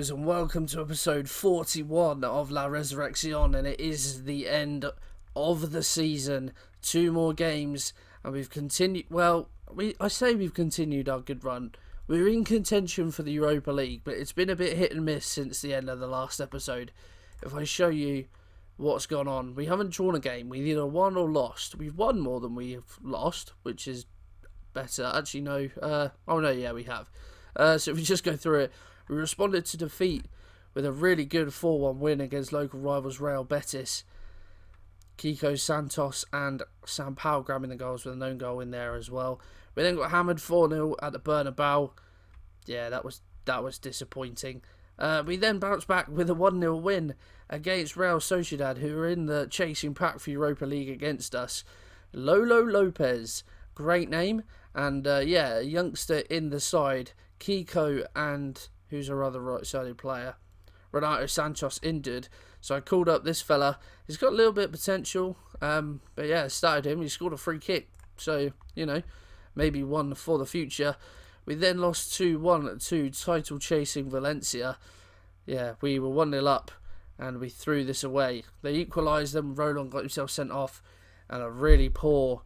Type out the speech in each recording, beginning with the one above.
amigos, and welcome to episode 41 of La Resurreccion, and it is the end of the season. 2 more games, and we've continued, I say we've continued our good run. We're in contention for the Europa League, but it's been a bit hit and miss since the end of the last episode. If I show you what's gone on, we haven't drawn a game, we've either won or lost. We've won more than we have lost, which is better. Actually, no, we have. So if we just go through it, we responded to defeat with a really good 4-1 win against local rivals Real Betis. Kiko Santos and Sam Powell grabbing the goals with a known goal in there as well. We then got hammered 4-0 at the Bernabeu. Yeah, that was disappointing. We then bounced back with a 1-0 win against Real Sociedad, who were in the chasing pack for Europa League against us. Lolo Lopez, great name, and a youngster in the side. Kiko and who's our other right-sided player, Renato Santos, injured. So I called up this fella. He's got a little bit of potential, but yeah, started him. He scored a free kick, so maybe one for the future. We then lost 2-1 to title-chasing Valencia. Yeah, we were 1-0 up, and we threw this away. They equalised them. Roland got himself sent off, and a really poor.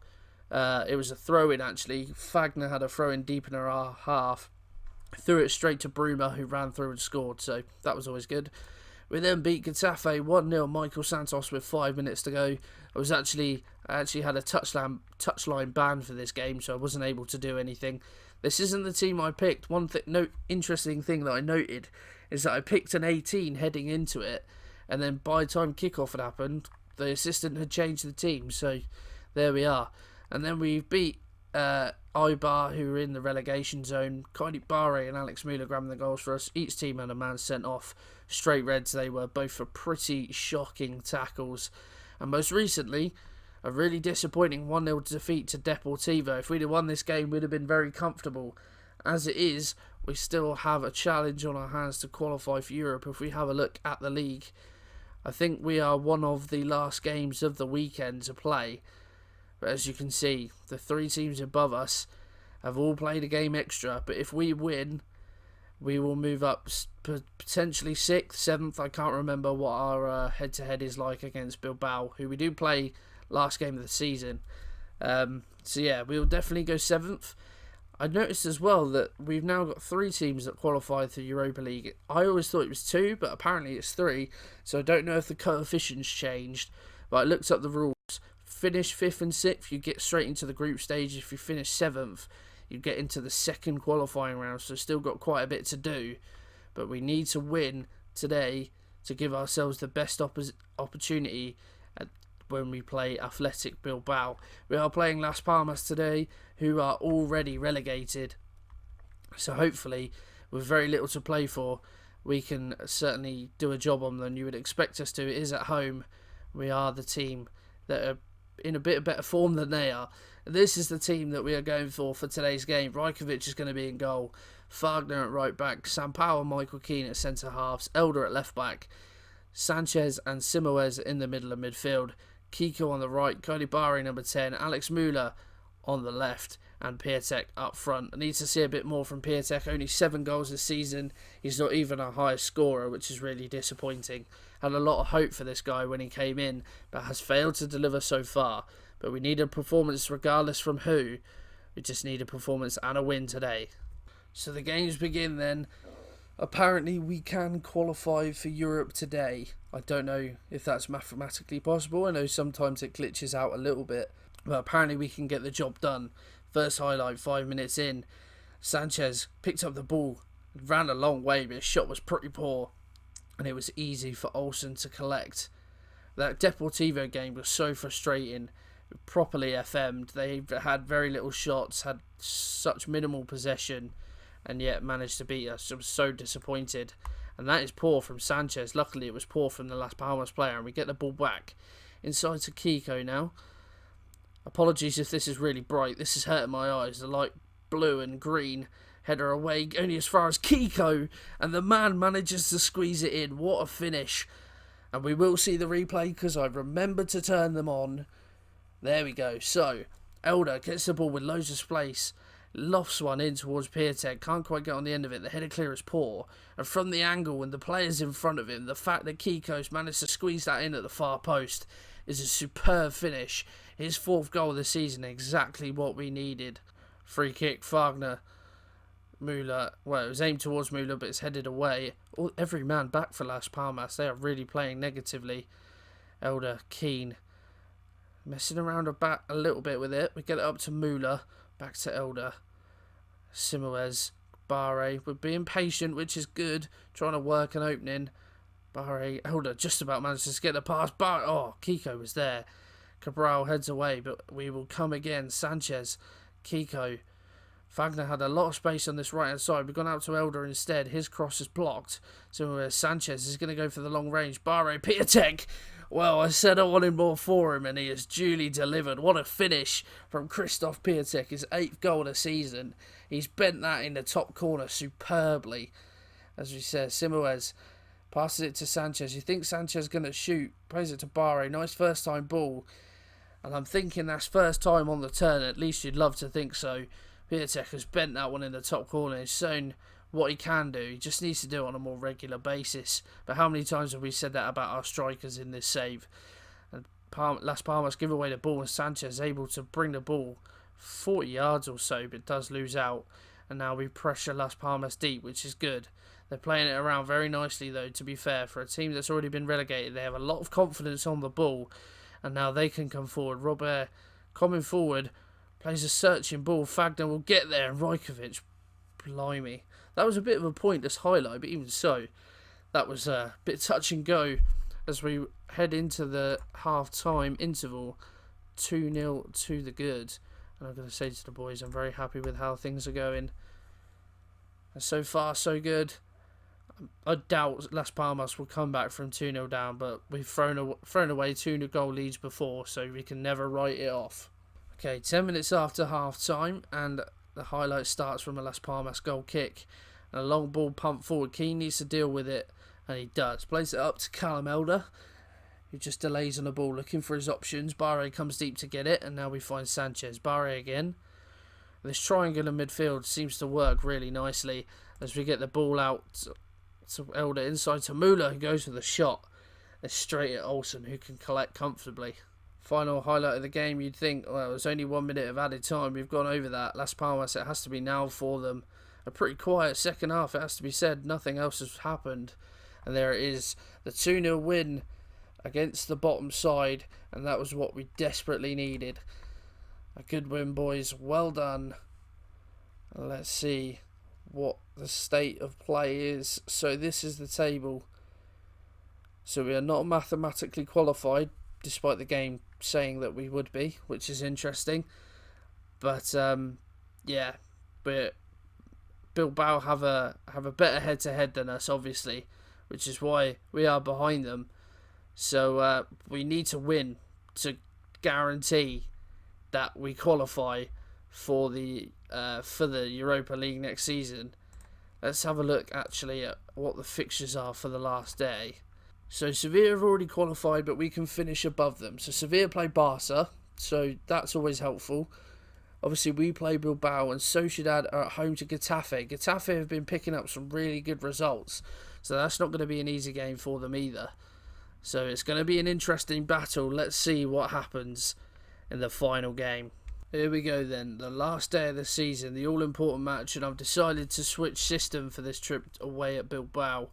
It was a throw-in actually. Fagner had a throw-in deep in our half. Threw it straight to Bruma, who ran through and scored, so that was always good. We then beat Getafe 1-0, Michael Santos with 5 minutes to go. I actually had a touchline ban for this game, so I wasn't able to do anything. This isn't the team I picked. One interesting thing that I noted is that I picked an 18 heading into it, and then by the time kickoff had happened, the assistant had changed the team, so there we are. And then we beat Ibar, who were in the relegation zone. Kaidi Bare and Alex Müller grabbing the goals for us. Each team had a man sent off. Straight reds they were, both for pretty shocking tackles. And most recently, a really disappointing 1-0 defeat to Deportivo. If we'd have won this game, we'd have been very comfortable. As it is, we still have a challenge on our hands to qualify for Europe. If we have a look at the league, I think we are one of the last games of the weekend to play. But as you can see, the 3 teams above us have all played a game extra. But if we win, we will move up potentially 6th, 7th. I can't remember what our head-to-head is like against Bilbao, who we do play last game of the season. So yeah, we will definitely go 7th. I noticed as well that we've now got 3 teams that qualified for Europa League. I always thought it was 2, but apparently it's 3. So I don't know if the coefficients changed. But I looked up the rules. Finish 5th and 6th, you get straight into the group stage. If you finish 7th, you get into the second qualifying round. So still got quite a bit to do, but we need to win today to give ourselves the best opportunity when we play Athletic Bilbao. We are playing Las Palmas today, who are already relegated. So hopefully, with very little to play for, we can certainly do a job on them. You would expect us to. It is at home. We are the team that are in a bit of better form than they are. This is the team that we are going for today's game. Rajkovic is going to be in goal. Fagner at right back. Sam Powell and Michael Keane at centre halves. Elder at left back. Sanchez and Simoes in the middle of midfield. Kiko on the right. Kaidi Bare number 10. Alex Müller on the left. And Piatek up front. I need to see a bit more from Piatek. Only 7 goals this season. He's not even our highest scorer, which is really disappointing. Had a lot of hope for this guy when he came in, but has failed to deliver so far. But we need a performance regardless from who. We just need a performance and a win today. So the games begin then. Apparently we can qualify for Europe today. I don't know if that's mathematically possible. I know sometimes it glitches out a little bit, but apparently we can get the job done. First highlight, 5 minutes in. Sanchez picked up the ball, ran a long way, but his shot was pretty poor, and it was easy for Olsen to collect. That Deportivo game was so frustrating. Properly FM'd. They had very little shots, had such minimal possession, and yet managed to beat us. I was so disappointed. And that is poor from Sanchez. Luckily, it was poor from the Las Palmas player, and we get the ball back. Inside to Kiko now. Apologies if this is really bright. This is hurting my eyes. The light blue and green. Header away, only as far as Kiko, and the man manages to squeeze it in. What a finish. And we will see the replay because I remembered to turn them on. There we go. So, Elder gets the ball with loads of space. lofts one in towards Piatek, can't quite get on the end of it, the header clear is poor, and from the angle and the players in front of him, the fact that Kiko's managed to squeeze that in at the far post is a superb finish. His 4th goal of the season, exactly what we needed. Free kick, Wagner, Müller, well, it was aimed towards Müller, but it's headed away. Every man back for Las Palmas, they are really playing negatively. Elder, Keane, messing around a little bit with it. We get it up to Müller, back to Elder. Simões, Barre, we're being patient, which is good, trying to work an opening. Barre, Elder just about manages to get the pass. Barre, oh, Kiko was there. Cabral heads away, but we will come again. Sanchez, Kiko. Wagner had a lot of space on this right hand side. We've gone out to Elder instead. His cross is blocked. So Sanchez is going to go for the long range. Barre, Piatek. Well, I said I wanted more for him, and he has duly delivered. What a finish from Christoph Piatek, his 8th goal of the season. He's bent that in the top corner superbly. As we said, Simões passes it to Sanchez. You think Sanchez is going to shoot. Plays it to Barre. Nice first time ball. And I'm thinking that's first time on the turn. At least you'd love to think so. Piatek has bent that one in the top corner. He's shown what he can do. He just needs to do it on a more regular basis. But how many times have we said that about our strikers in this save? And Las Palmas give away the ball, and Sanchez is able to bring the ball 40 yards or so, but does lose out. And now we pressure Las Palmas deep, which is good. They're playing it around very nicely, though, to be fair. For a team that's already been relegated, they have a lot of confidence on the ball. And now they can come forward. Robert coming forward, plays a searching ball. Wagner will get there, and Rajkovic, blimey. That was a bit of a pointless highlight, but even so, that was a bit touch and go as we head into the half-time interval. 2-0 to the good. And I'm going to say to the boys, I'm very happy with how things are going. And so far, so good. I doubt Las Palmas will come back from 2-0 down, but we've thrown away 2-goal leads before, so we can never write it off. Okay, 10 minutes after half-time, and the highlight starts from a Las Palmas goal kick. And a long ball pumped forward. Keane needs to deal with it, and he does. Plays it up to Callum Elder, who just delays on the ball, looking for his options. Barre comes deep to get it, and now we find Sanchez. Barre again. This triangle in midfield seems to work really nicely as we get the ball out to Elder inside to Müller, who goes for the shot. It's straight at Olsen, who can collect comfortably. Final highlight of the game, you'd think, well, there's only 1 minute of added time. We've gone over that. Las Palmas, it has to be now for them. A pretty quiet second half, it has to be said. Nothing else has happened. And there it is. The 2-0 win against the bottom side. And that was what we desperately needed. A good win, boys. Well done. Let's see what the state of play is. So this is the table. So we are not mathematically qualified, despite the game saying that we would be, which is interesting. But yeah, but Bilbao have a better head-to-head than us, obviously, which is why we are behind them. So we need to win to guarantee that we qualify for the Europa League next season. Let's have a look actually at what the fixtures are for the last day. So Sevilla have already qualified, but we can finish above them. So Sevilla play Barca, so that's always helpful. Obviously, we play Bilbao, and Sociedad are at home to Getafe. Getafe have been picking up some really good results, so that's not going to be an easy game for them either. So it's going to be an interesting battle. Let's see what happens in the final game. Here we go then, the last day of the season, the all-important match, and I've decided to switch system for this trip away at Bilbao.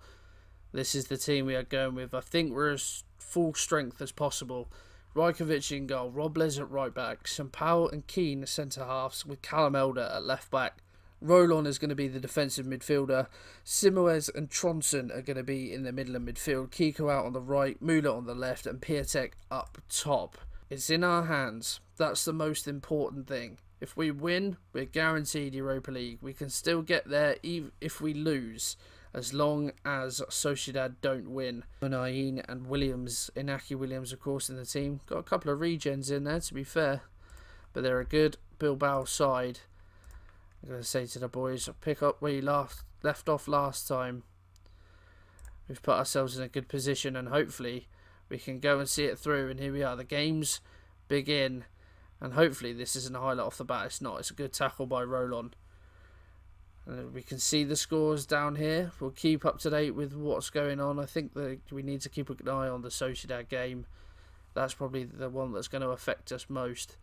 This is the team we are going with. I think we're as full strength as possible. Rajkovic in goal, Robles at right back, Sampaio and Keane centre halves with Callum Elder at left back. Rolon is going to be the defensive midfielder. Simões and Tronson are going to be in the middle of midfield. Kiko out on the right, Müller on the left, and Piatek up top. It's in our hands. That's the most important thing. If we win, we're guaranteed Europa League. We can still get there even if we lose, as long as Sociedad don't win. Munayin and Williams, Inaki Williams, of course, in the team. Got a couple of regens in there, to be fair. But they're a good Bilbao side. I'm going to say to the boys, pick up where you left off last time. We've put ourselves in a good position, and hopefully we can go and see it through. And here we are. The games begin. And hopefully this isn't a highlight off the bat. It's not. It's a good tackle by Rolon. We can see the scores down here. We'll keep up to date with what's going on. I think that we need to keep an eye on the Sociedad game. That's probably the one that's going to affect us most.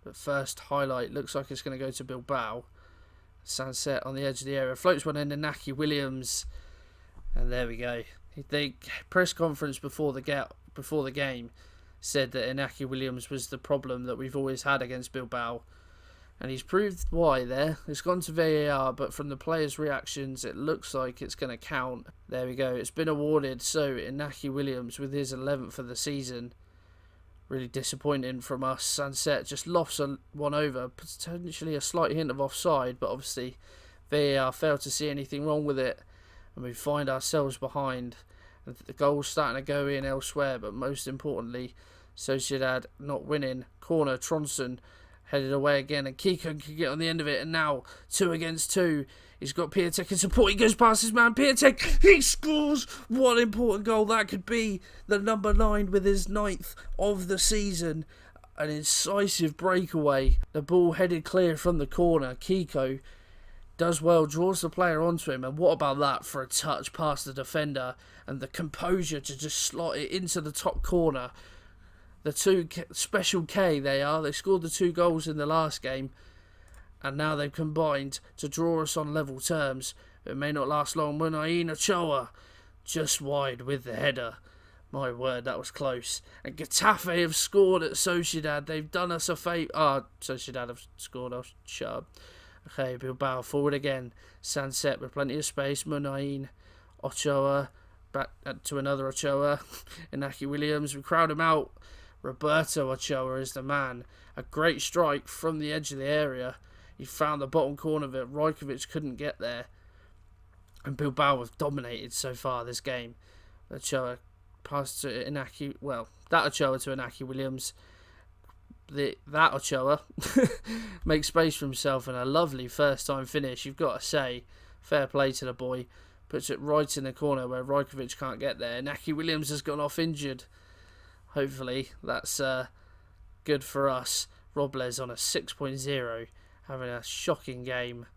But first highlight, looks like it's going to go to Bilbao. Sunset on the edge of the area. Floats one in Inaki Williams. And there we go. The press conference before the game said that Inaki Williams was the problem that we've always had against Bilbao. And he's proved why there. It's gone to VAR, but from the players' reactions, it looks like it's going to count. There we go. It's been awarded. So Inaki Williams with his 11th of the season. Really disappointing from us. Sunset just lofts one over. Potentially a slight hint of offside, but obviously VAR failed to see anything wrong with it. And we find ourselves behind. And the goal's starting to go in elsewhere, but most importantly, Sociedad not winning. Corner, Tronson headed away again, and Kiko can get on the end of it, and now 2 against 2. He's got Piatek in support. He goes past his man, Piatek. He scores. What important goal that could be. The number 9 with his 9th of the season. An incisive breakaway. The ball headed clear from the corner. Kiko does well, draws the player onto him, and what about that for a touch past the defender, and the composure to just slot it into the top corner. The 2 special K they are. They scored the 2 goals in the last game, and now they've combined to draw us on level terms. It may not last long. Munain Ochoa just wide with the header. My word, that was close. And Getafe have scored at Sociedad. They've done us a favour. Sociedad have scored. I'll shut up. Okay, Bilbao forward again. Sunset with plenty of space. Munain Ochoa back to another Ochoa. Inaki Williams. We crowd him out. Roberto Ochoa is the man. A great strike from the edge of the area. He found the bottom corner of it. Rajkovic couldn't get there. And Bilbao have dominated so far this game. Ochoa passed to Inaki. Well, that Ochoa to Inaki Williams. That Ochoa makes space for himself, and a lovely first time finish. You've got to say, fair play to the boy. Puts it right in the corner where Rajkovic can't get there. Inaki Williams has gone off injured. Hopefully that's good for us. Robles on a 6.0, having a shocking game.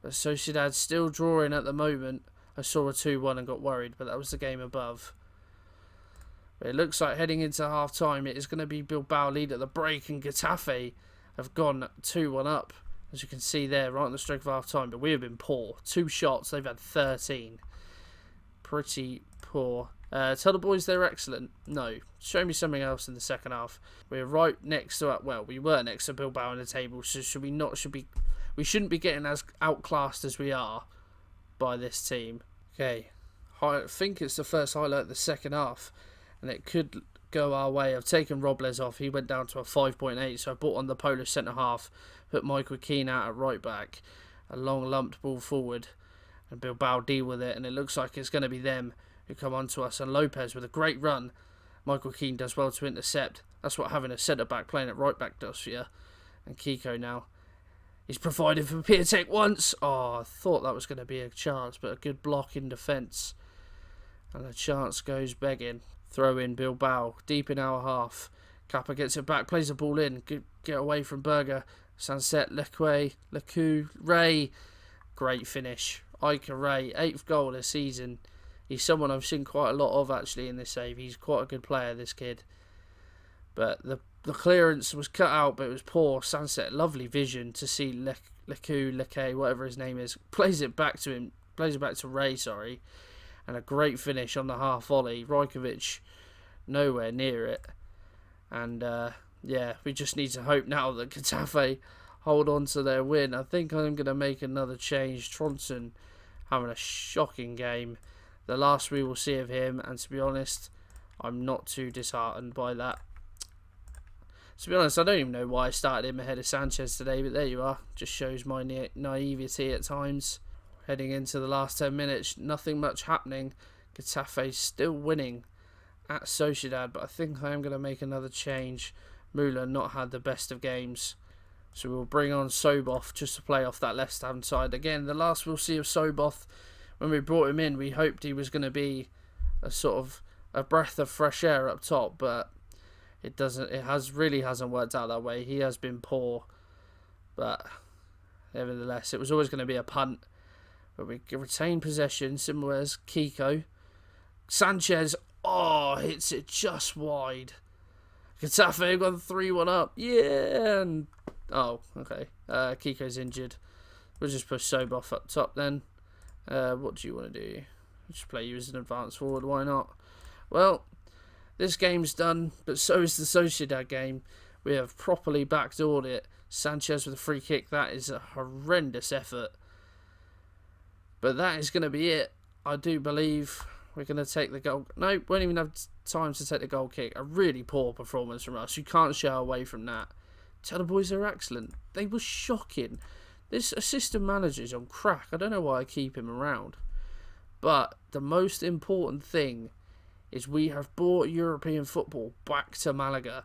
But Sociedad still drawing at the moment. I saw a 2-1 and got worried, but that was the game above. But it looks like heading into half time, it is going to be Bilbao lead at the break, and Getafe have gone 2-1 up, as you can see there, right on the stroke of half time. But we have been poor. 2 shots, they've had 13. Pretty poor. Tell the boys they're excellent. No, show me something else in the second half. We're right next to we were next to Bilbao in the table, so we shouldn't be getting as outclassed as we are by this team. Okay, I think it's the first highlight of the second half, and it could go our way. I've taken Robles off. He went down to a 5.8, so I brought on the Polish centre half, put Michael Keane out at right back, a long lumped ball forward, and Bilbao deal with it, and it looks like it's going to be them who come on to us. And Lopez with a great run. Michael Keane does well to intercept. That's what having a centre-back playing at right-back does for you. And Kiko now. He's provided for Piatek once. Oh, I thought that was going to be a chance, but a good block in defence. And the chance goes begging. Throw in Bilbao. Deep in our half. Kappa gets it back. Plays the ball in. Get away from Berger. Sunset, Lecu, Ray. Great finish. Iker Ray. 8th goal this season. He's someone I've seen quite a lot of actually in this save. He's quite a good player, this kid. But the clearance was cut out, but it was poor. Sunset, lovely vision to see Leque, whatever his name is. Plays it back to him. Plays it back to Ray, sorry. And a great finish on the half volley. Rajkovic nowhere near it. And yeah, we just need to hope now that Getafe hold on to their win. I think I'm going to make another change. Tronson having a shocking game. The last we will see of him, and to be honest, I'm not too disheartened by that. To be honest, I don't even know why I started him ahead of Sanchez today, but there you are. Just shows my naivety at times. Heading into the last 10 minutes, nothing much happening. Getafe still winning at Sociedad, but I think I am going to make another change. Müller not had the best of games, so we'll bring on Soboth just to play off that left-hand side. Again, the last we'll see of Soboth, when we brought him in, we hoped he was going to be a sort of a breath of fresh air up top, but Really hasn't worked out that way. He has been poor, but nevertheless, it was always going to be a punt. But we retain possession, similar as Kiko. Sanchez, hits it just wide. Getafe got 3-1 up. Yeah, and okay. Kiko's injured. We'll just push Soboff up top then. What do you want to do? Just play you as an advanced forward. Why not? Well, this game's done, but so is the Sociedad game. We have properly backdoored it. Sanchez with a free kick. That is a horrendous effort. But that is going to be it. I do believe we're going to take the goal. No, won't even have time to take the goal kick. A really poor performance from us. You can't shy away from that. Tell the boys they're excellent. They were shocking. This assistant manager's on crack. I don't know why I keep him around. But the most important thing is we have brought European football back to Malaga,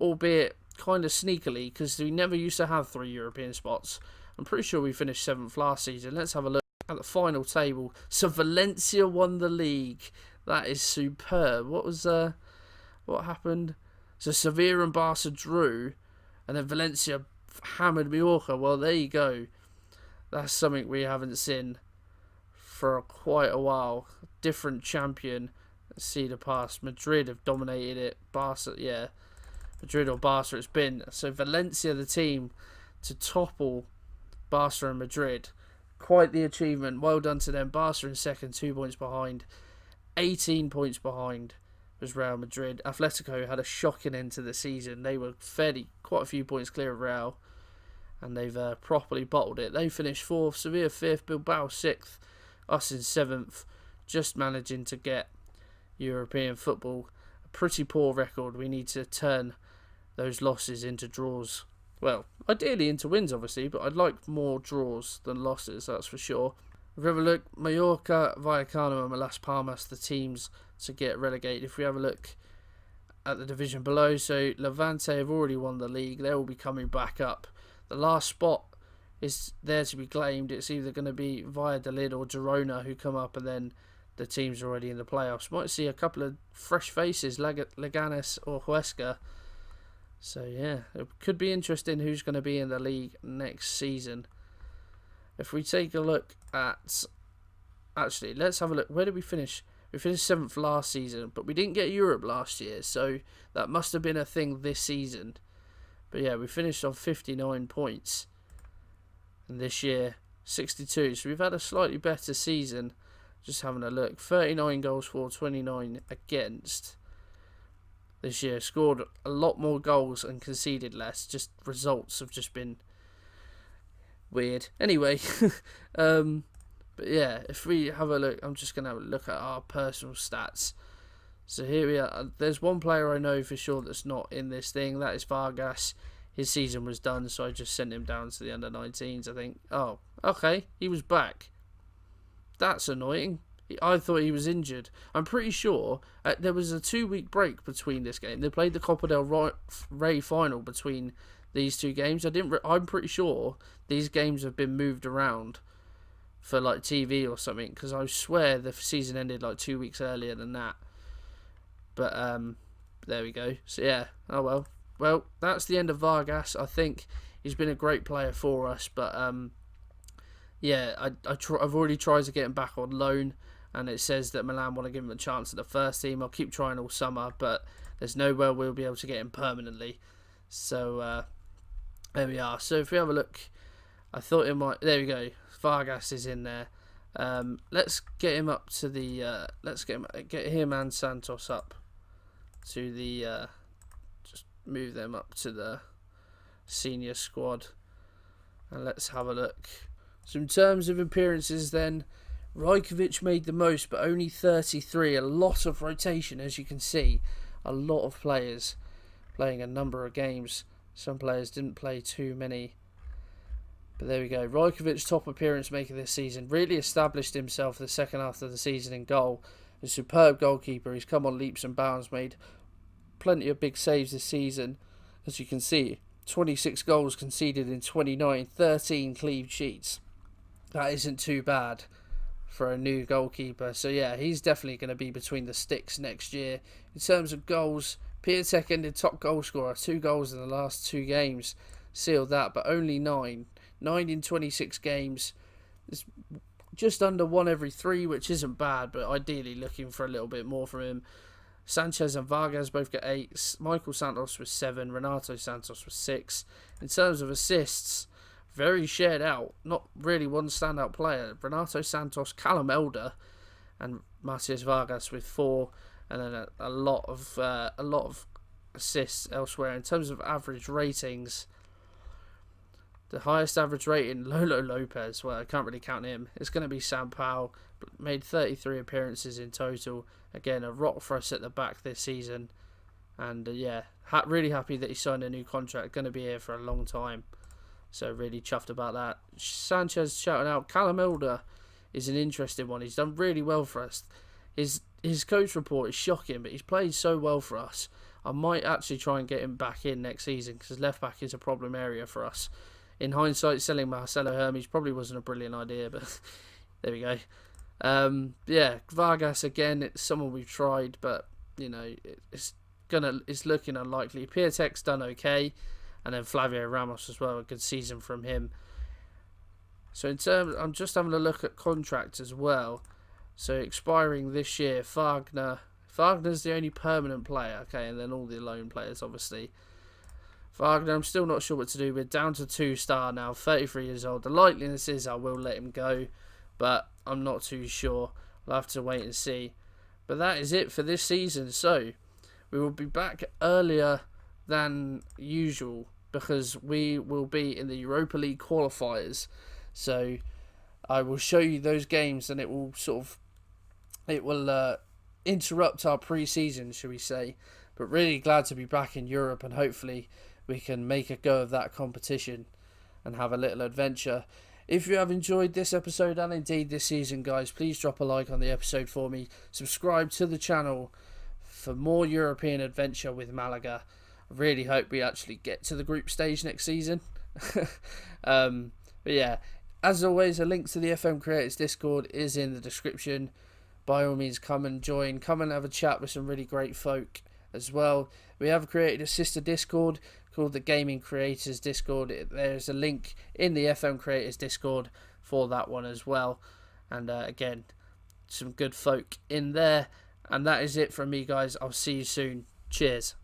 albeit kind of sneakily, because we never used to have 3 European spots. I'm pretty sure we finished 7th last season. Let's have a look at the final table. So Valencia won the league. That is superb. What happened? So Sevilla and Barca drew, and then Valencia hammered Mallorca. Well, there you go. That's something we haven't seen for quite a while. Different champion. Let's see the past. Madrid have dominated it. Barca, yeah. Madrid or Barca it's been. So Valencia, the team to topple Barca and Madrid. Quite the achievement. Well done to them. Barca in second, 2 points behind. 18 points behind was Real Madrid. Atletico had a shocking end to the season. They were quite a few points clear of Real, and they've properly bottled it. They finished 4th, Sevilla 5th, Bilbao 6th, us in 7th, just managing to get European football. A pretty poor record. We need to turn those losses into draws. Well, ideally into wins, obviously, but I'd like more draws than losses, that's for sure. If we have a look, Mallorca, Vallecano and Las Palmas, the teams to get relegated. If we have a look at the division below, so Levante have already won the league. They will be coming back up. The last spot is there to be claimed. It's either going to be Valladolid or Girona who come up, and then the teams are already in the playoffs. Might see a couple of fresh faces, Leganes or Huesca. So yeah, it could be interesting who's going to be in the league next season. If we take a look at... Actually, let's have a look. Where did we finish? We finished 7th last season, but we didn't get Europe last year, so that must have been a thing this season. But yeah, we finished on 59 points. And this year, 62. So we've had a slightly better season. Just having a look. 39 goals for, 29 against. This year, scored a lot more goals and conceded less. Just results have just been weird. Anyway, but yeah, if we have a look, I'm just going to have a look at our personal stats. So here we are. There's one player I know for sure that's not in this thing. That is Vargas. His season was done, so I just sent him down to the under-19s, I think. Oh, okay. He was back. That's annoying. I thought he was injured. I'm pretty sure there was a 2-week break between this game. They played the Copa del Rey final between these two games. I'm pretty sure these games have been moved around for like TV or something, because I swear the season ended like 2 weeks earlier than that. But there we go. So yeah, oh well. Well, that's the end of Vargas. I think he's been a great player for us, but yeah, I've already tried to get him back on loan, and it says that Milan want to give him a chance at the first team. I'll keep trying all summer, but there's nowhere we'll be able to get him permanently. So there we are. So if we have a look, I thought it might. There we go. Vargas is in there. Let's get him up to the. Let's get him and Santos up to the. Just move them up to the senior squad, and let's have a look. So in terms of appearances, then Rajkovic made the most, but only 33. A lot of rotation, as you can see. A lot of players playing a number of games. Some players didn't play too many. But there we go. Rajkovic, top appearance maker this season. Really established himself the second half of the season in goal. A superb goalkeeper. He's come on leaps and bounds. Made plenty of big saves this season. As you can see, 26 goals conceded in 29. 13 clean sheets. That isn't too bad for a new goalkeeper. So yeah, he's definitely going to be between the sticks next year. In terms of goals, Piatek ended top goal scorer, 2 goals in the last 2 games, sealed that, but only 9. 9 in 26 games. It's just under 1 every 3, which isn't bad, but ideally looking for a little bit more from him. Sanchez and Vargas both get 8. Michael Santos was 7. Renato Santos was 6. In terms of assists, very shared out. Not really one standout player. Renato Santos, Callum Elder, and Matias Vargas with 4, and then a lot of assists elsewhere. In terms of average ratings, the highest average rating, Lolo Lopez. Well, I can't really count him. It's going to be Sam Powell. Made 33 appearances in total. Again, a rock for us at the back this season. And really happy that he signed a new contract. Going to be here for a long time. So really chuffed about that. Sanchez shouting out. Callum Elder is an interesting one. He's done really well for us. His coach report is shocking, but he's played so well for us. I might actually try and get him back in next season because left back is a problem area for us. In hindsight, selling Marcelo Hermes probably wasn't a brilliant idea, but there we go. Vargas again. It's someone we've tried, but it's looking unlikely. Piatek's done okay, and then Flavio Ramos as well. A good season from him. So I'm just having a look at contracts as well. So expiring this year, Wagner's the only permanent player. Okay, and then all the loan players, obviously. Wagner, I'm still not sure what to do. We're down to 2-star now, 33 years old. The likeliness is I will let him go, but I'm not too sure. We'll have to wait and see. But that is it for this season. So we will be back earlier than usual because we will be in the Europa League qualifiers. So I will show you those games, and it will interrupt our pre-season, shall we say. But really glad to be back in Europe, and hopefully we can make a go of that competition and have a little adventure. If you have enjoyed this episode and indeed this season, guys, please drop a like on the episode for me. Subscribe to the channel for more European adventure with Malaga. I really hope we actually get to the group stage next season. But yeah, as always, a link to the FM Creators Discord is in the description. By all means, come and join. Come and have a chat with some really great folk as well. We have created a sister Discord called the Gaming Creators Discord. There's a link in the FM Creators Discord for that one as well. And again, some good folk in there. And that is it from me, guys. I'll see you soon. Cheers.